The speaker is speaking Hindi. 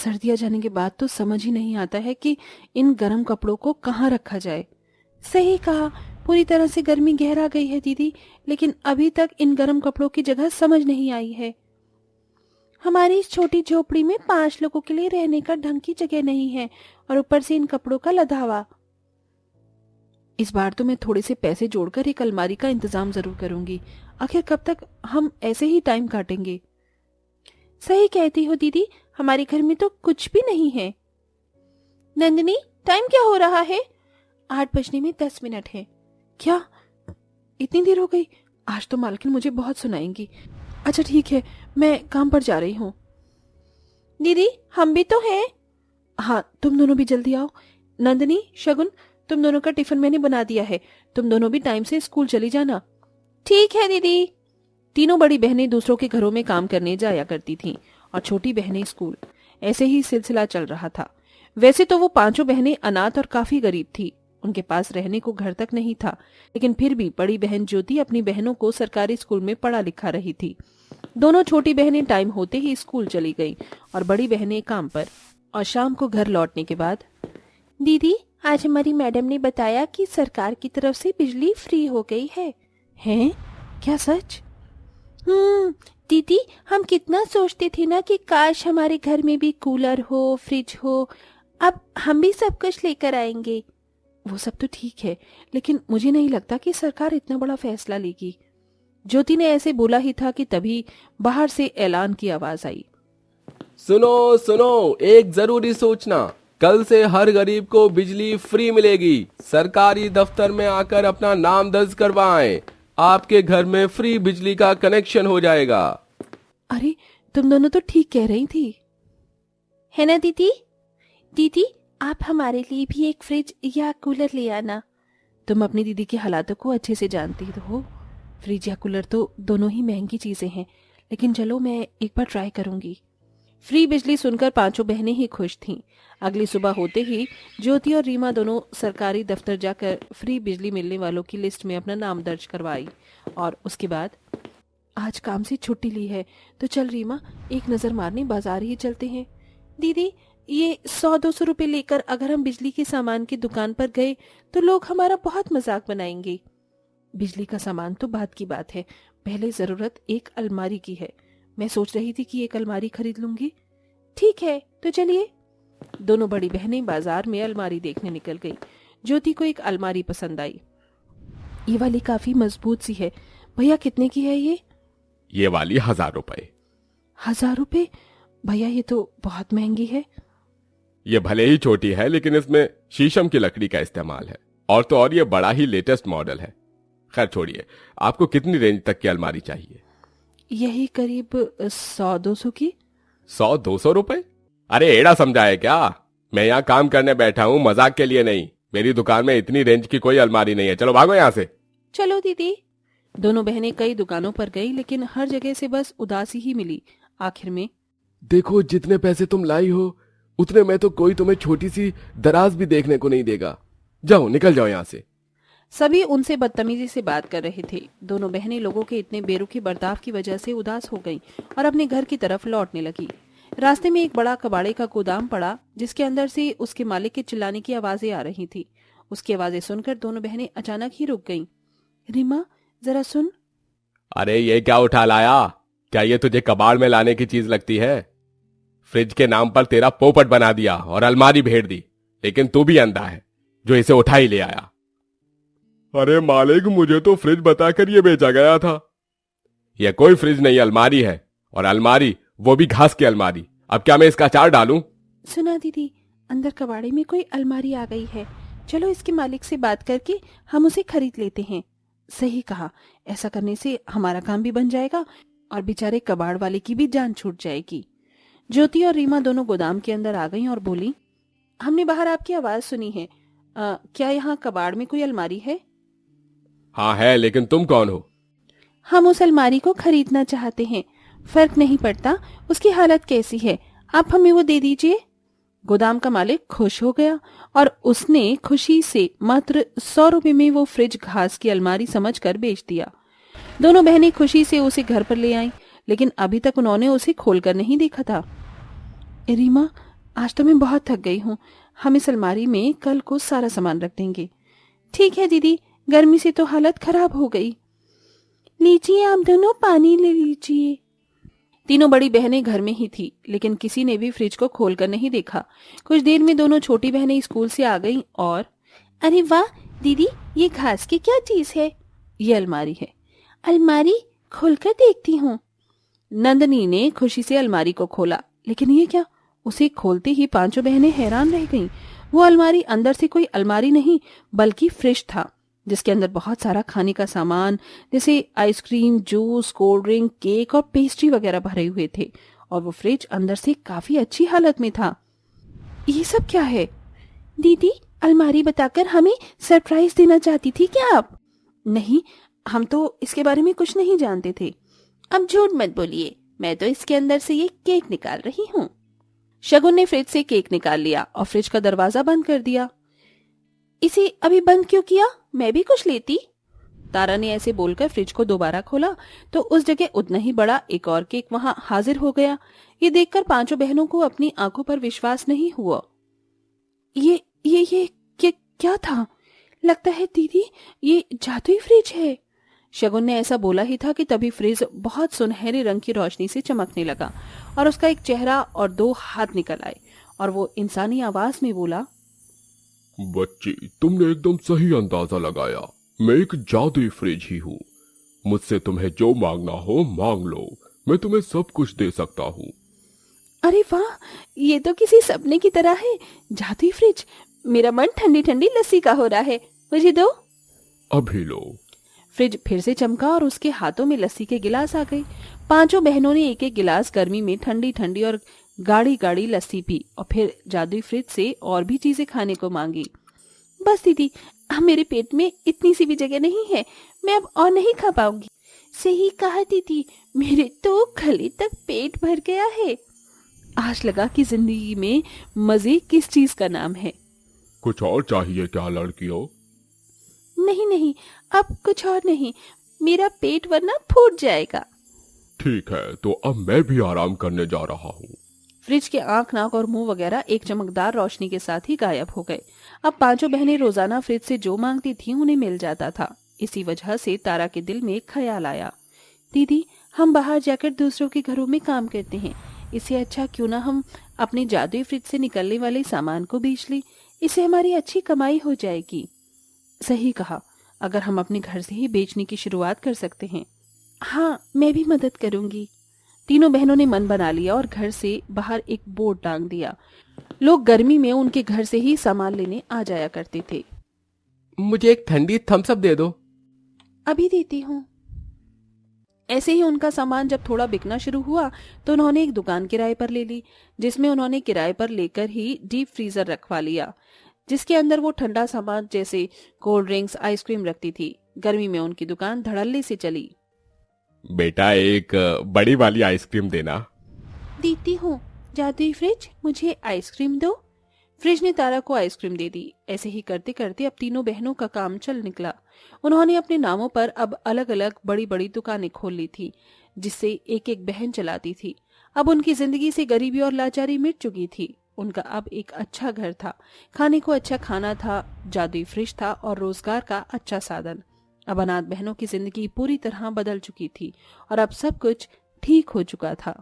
सर्दी आ जाने के बाद तो समझ ही नहीं आता है कि इन गर्म कपड़ों को कहाँ रखा जाए। सही कहा, पूरी तरह से गर्मी गहरा गई है दीदी, लेकिन अभी तक इन गर्म कपड़ों की जगह समझ नहीं आई है। हमारी इस छोटी झोपड़ी में 5 लोगों के लिए रहने का ढंग की जगह नहीं है, और ऊपर से इन कपड़ों का लदावा। इस बार तो मैं थोड़े से पैसे जोड़कर एक अलमारी का इंतजाम जरूर करूंगी। आखिर कब तक हम ऐसे ही टाइम काटेंगे। सही कहती हो दीदी, हमारे घर में तो कुछ भी नहीं है। नंदिनी, टाइम क्या हो रहा है? 8 बजने में 10 मिनट है। क्या इतनी देर हो गई? आज तो मालकिन मुझे बहुत सुनाएंगी। अच्छा ठीक है, मैं काम पर जा रही हूँ। दीदी, हम भी तो हैं। हाँ, तुम दोनों भी जल्दी आओ। नंदिनी, शगुन, तुम दोनों का टिफिन मैंने बना दिया है। तुम दोनों भी टाइम से स्कूल चली जाना। ठीक है दीदी। तीनों बड़ी बहनें दूसरों के घरों में काम करने जाया करती थीं और छोटी बहनें स्कूल। ऐसे ही सिलसिला चल रहा था। वैसे तो वो 5 बहनें अनाथ और काफी गरीब थी। उनके पास रहने को घर तक नहीं था, लेकिन फिर भी बड़ी बहन ज्योति अपनी बहनों को सरकारी स्कूल में पढ़ा लिखा रही थी। दोनों छोटी बहनें टाइम होते ही स्कूल चली गईं और बड़ी बहनें काम पर। और शाम को घर लौटने के बाद, दीदी, आज हमारी मैडम ने बताया कि सरकार की तरफ से बिजली फ्री हो गई है। हैं? क्या सच? दीदी, हम कितना सोचते थे ना कि काश हमारे घर में भी कूलर हो, फ्रिज हो। अब हम भी सब कुछ लेकर आएंगे। वो सब तो ठीक है, लेकिन मुझे नहीं लगता कि सरकार इतना बड़ा फैसला लेगी। ज्योति ने ऐसे बोला ही था कि तभी बाहर से ऐलान की आवाज आई। सुनो सुनो, एक जरूरी सूचना। कल से हर गरीब को बिजली फ्री मिलेगी। सरकारी दफ्तर में आकर अपना नाम दर्ज करवाएं। आपके घर में फ्री बिजली का कनेक्शन हो जाएगा। अरे, तुम दोनों तो ठीक कह रही थी, है ना दीदी? दीदी, आप हमारे लिए भी एक फ्रिज या कूलर ले आना। तुम अपनी दीदी के हालातों को अच्छे से जानती हो। फ्रिज या कूलर तो दोनों ही महंगी चीजें हैं, लेकिन चलो मैं एक बार ट्राई करूंगी। फ्री बिजली सुनकर 5 बहनें ही खुश थीं। अगली सुबह होते ही ज्योति और रीमा दोनों सरकारी दफ्तर जाकर फ्री बिजली मिलने वालों की लिस्ट में अपना नाम दर्ज करवाई। और उसके बाद, आज काम से छुट्टी ली है तो चल रीमा, एक नजर मारने बाजार ही चलते हैं। दीदी, ये 100-200 रुपए लेकर अगर हम बिजली के सामान की दुकान पर गए तो लोग हमारा बहुत मजाक बनाएंगे। बिजली का सामान तो बात की बात है, पहले जरूरत एक अलमारी की है। मैं सोच रही थी कि एक अलमारी खरीद लूंगी। ठीक है, तो चलिए। दोनों बड़ी बहनें बाजार में अलमारी देखने निकल गई। ज्योति को एक अलमारी पसंद आई। ये वाली काफी मजबूत सी है। भैया, कितने की है ये? ये वाली 1000 रुपए। 1000 रुपए? भैया, ये तो बहुत महंगी है। ये भले ही छोटी है, लेकिन इसमें शीशम की लकड़ी का इस्तेमाल है। और तो और ये बड़ा ही लेटेस्ट मॉडल है। खैर छोड़िए, आपको कितनी रेंज तक की अलमारी चाहिए? यही करीब 100-200 की। 100-200 रुपए? अरे एड़ा समझा है क्या? मैं यहाँ काम करने बैठा हूँ, मजाक के लिए नहीं। मेरी दुकान में इतनी रेंज की कोई अलमारी नहीं है। चलो भागो यहाँ से। चलो दीदी। दोनों बहनें कई दुकानों पर गई, लेकिन हर जगह से बस उदासी ही मिली। आखिर में, देखो, जितने पैसे तुम लाई हो उतने में तो कोई तुम्हें छोटी सी दराज भी देखने को नहीं देगा। जाओ, निकल जाओ यहाँ से। सभी उनसे बदतमीजी से बात कर रहे थे। दोनों बहनें लोगों के इतने बेरुखी बर्ताव की वजह से उदास हो गईं और अपने घर की तरफ लौटने लगी। रास्ते में एक बड़ा कबाड़े का गोदाम पड़ा, जिसके अंदर से उसके मालिक के चिल्लाने की आवाजें आ रही थी। उसकी आवाजें सुनकर दोनों बहनें अचानक ही रुक गईं। रीमा, जरा सुन। अरे ये क्या उठा लाया? क्या ये तुझे कबाड़ में लाने की चीज लगती है? फ्रिज के नाम पर तेरा पोपट बना दिया और अलमारी भेड़ दी, लेकिन तू भी अंधा है जो इसे उठा ही ले आया। अरे मालिक, मुझे तो फ्रिज बताकर ये बेचा गया था। यह कोई फ्रिज नहीं, अलमारी है। और अलमारी, वो भी घास की अलमारी। अब क्या मैं इसका अचार डालूं? सुना दीदी, अंदर कबाड़े में कोई अलमारी आ गई है। चलो इसके मालिक से बात करके हम उसे खरीद लेते हैं। सही कहा, ऐसा करने से हमारा काम भी बन जाएगा और बेचारे कबाड़ वाले की भी जान छूट जाएगी। ज्योति और रीमा दोनों गोदाम के अंदर आ गईं और बोली, हमने बाहर आपकी आवाज सुनी है। क्या यहाँ कबाड़ में कोई अलमारी है? हाँ है, लेकिन तुम कौन हो? हम उस अलमारी को खरीदना चाहते हैं। फर्क नहीं पड़ता उसकी हालत कैसी है, आप हमें वो दे दीजिए। गोदाम का मालिक खुश हो गया और उसने खुशी से मात्र 100 रुपए में वो फ्रिज घास की अलमारी समझकर बेच दिया। दोनों बहनें खुशी से उसे घर पर ले आईं, लेकिन अभी तक उन्होंने उसे खोलकर नहीं देखा था। रीमा, आज तो मैं बहुत थक गई हूँ। हम इस अलमारी में कल को सारा सामान रख देंगे। ठीक है दीदी, गर्मी से तो हालत खराब हो गई। लीजिए आप दोनों, पानी ले लीजिए। तीनों बड़ी बहनें घर में ही थी, लेकिन किसी ने भी फ्रिज को खोलकर नहीं देखा। कुछ देर में दोनों छोटी बहनें स्कूल से आ गईं और अरे वाह दीदी, ये घास की क्या चीज है? ये अलमारी है। अलमारी खोलकर देखती हूँ। नंदनी ने खुशी से अलमारी को खोला, लेकिन ये क्या? उसे खोलते ही पांचों बहनें हैरान रह गईं। वो अलमारी अंदर से कोई अलमारी नहीं बल्कि फ्रिज था, जिसके अंदर बहुत सारा खाने का सामान जैसे ice cream, juice, cold drink, cake और पेस्ट्री वगैरह भरे हुए थे। और वो फ्रिज अंदर से काफी अच्छी हालत में था। ये सब क्या है? दीदी, अलमारी बताकर हमें सरप्राइज देना चाहती थी क्या आप? नहीं, हम तो इसके बारे में कुछ नहीं जानते थे। अब झूठ मत बोलिए, मैं तो इसके अंदर से ये केक निकाल रही हूँ। शगुन ने फ्रिज से केक निकाल लिया और फ्रिज का दरवाजा बंद कर दिया। इसे अभी बंद क्यों किया? मैं भी कुछ लेती। तारा ने ऐसे बोलकर फ्रिज को दोबारा खोला तो उस जगह उतना ही बड़ा एक और केक वहां हाजिर हो गया। ये देखकर पांचों बहनों को अपनी आंखों पर विश्वास नहीं हुआ। ये क्या था? लगता है दीदी ये जादुई फ्रिज है। शगुन ने ऐसा बोला ही था कि तभी फ्रिज बहुत सुनहरे रंग की रोशनी से चमकने लगा और उसका एक चेहरा और दो हाथ निकल आए और वो इंसानी आवाज में बोला, बच्ची, तुमने एकदम सही अंदाजा लगाया। मैं एक जादुई फ्रिज ही हूँ। मुझसे तुम्हें जो मांगना हो मांग लो, मैं तुम्हें सब कुछ दे सकता हूँ। अरे वाह, ये तो किसी सपने की तरह है। जादुई फ्रिज, मेरा मन ठंडी ठंडी लस्सी का हो रहा है, मुझे दो। अभी लो। फ्रिज फिर से चमका और उसके हाथों में लस्सी के गिलास आ गए। पांचों बहनों ने एक एक गिलास गर्मी में ठंडी ठंडी और गाढ़ी गाढ़ी लस्सी पी और फिर जादुई फ्रिज से और भी चीजें खाने को मांगी। बस दीदी, अब मेरे पेट में इतनी सी भी जगह नहीं है, मैं अब और नहीं खा पाऊंगी। सही कहा दीदी, मेरे तो गले तक पेट भर गया है। आज लगा कि जिंदगी में मजे किस चीज का नाम है। कुछ और चाहिए क्या लड़कियों? नहीं नहीं, अब कुछ और नहीं, मेरा पेट वरना फूट जाएगा। ठीक है, तो अब मैं भी आराम करने जा रहा हूँ। फ्रिज के आंख, नाक और मुंह वगैरह एक चमकदार रोशनी के साथ ही गायब हो गए। अब पांचों बहनें रोजाना फ्रिज से जो मांगती थीं उन्हें मिल जाता था। इसी वजह से तारा के दिल में एक ख्याल आया, दीदी हम बाहर जाकर दूसरों के घरों में काम करते हैं, इससे अच्छा क्यों ना हम अपने जादुई फ्रिज से निकलने वाले सामान को बेच लें, इससे हमारी अच्छी कमाई हो जाएगी। सही कहा, अगर हम अपने घर से ही बेचने की शुरुआत कर सकते हैं। हाँ, मैं भी मदद करूंगी। तीनों बहनों ने मन बना लिया और घर से बाहर एक बोर्ड टांग दिया। लोग गर्मी में उनके घर से ही सामान लेने आ जाया करते थे। मुझे एक ठंडी थम्स अप दे दो। अभी देती हूँ। ऐसे ही उनका सामान जब थोड़ा बिकना शुरू हुआ तो उन्होंने एक दुकान किराए पर ले ली, जिसमें उन्होंने किराए पर लेकर ही डीप फ्रीजर रखवा लिया, जिसके अंदर वो ठंडा सामान जैसे कोल्ड ड्रिंक्स, आइसक्रीम रखती थी। गर्मी में उनकी दुकान धड़ल्ले से चली। बेटा, एक बड़ी वाली आइसक्रीम देना। देती हूँ। जादुई फ्रिज, मुझे आइसक्रीम दो। फ्रिज ने तारा को आइसक्रीम दे दी। ऐसे ही करते करते अब तीनों बहनों का काम चल निकला। उन्होंने अपने नामों पर अब अलग अलग बड़ी बड़ी दुकानें खोल ली थी, जिससे एक एक बहन चलाती थी। अब उनकी जिंदगी से गरीबी और लाचारी मिट चुकी थी। उनका अब एक अच्छा घर था, खाने को अच्छा खाना था, जादुई फ्रिज था और रोजगार का अच्छा साधन। अब अनाथ बहनों की जिंदगी पूरी तरह बदल चुकी थी और अब सब कुछ ठीक हो चुका था।